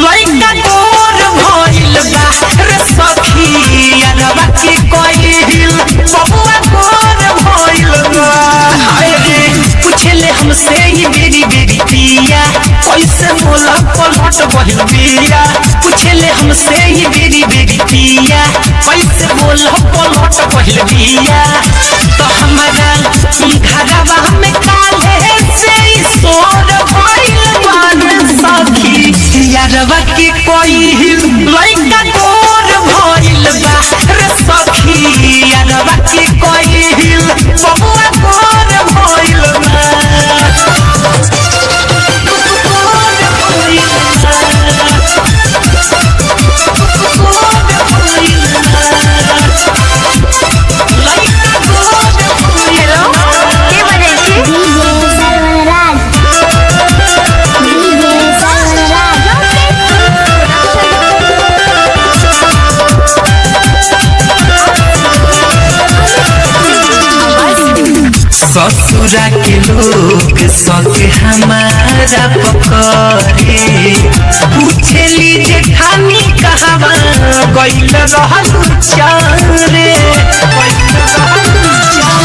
लइका गोर भइल बा रे सखी यारवा के कइल बबुआ गोर भइल बा हाय रे पूछले हमसे ये मेरी बेरी पिया कैसे मोला पलट बहिल बिया पूछले हमसे ये मेरी बेरी पिया कैसे मोला पलट बहिल बिया तो हमारा घरवा में काले से सोर भइल मान सखी यारवा के कइल लइका गोर भइल बा रे सखी यारवा के कइल बबुआ गोर भइल बा ससुरा के लोग सके हमारा पकड़े पूछली जेठानी कहवा गइल रहलू चारे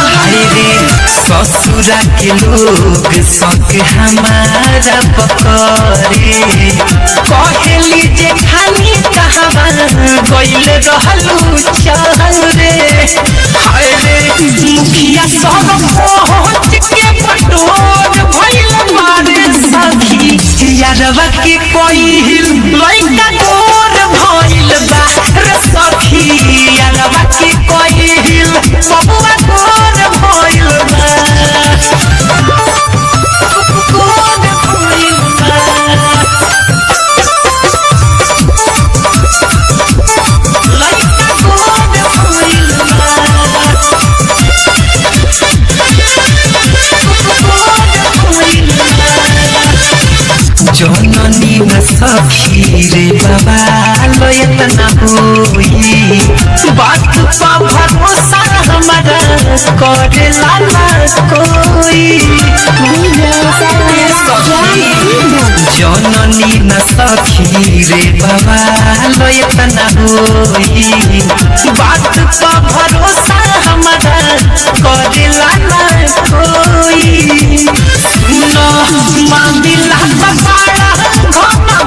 हाय रे ससुरा के लोग सके हमारा पकड़े कहली जेठानी कहवा गइल रहलू चारे हाय रे मुखिया सब पहुँच के पटोर भइल मारे सखी यारवा के कइल लइका गोर भइल बा रे सखी यारवा के कइल बबुआ गोर भइल बा गोर भइल बा लइका गोर भइल बा जननी न सखी रे बाबा लयतना होई बात पा भरोसा हमारा करेला ना कोई जननी न सखी रे बाबा लयतना होई बात पा भरोसा हमारा करेला ना कोई सुनो मांदिला बड़ा घना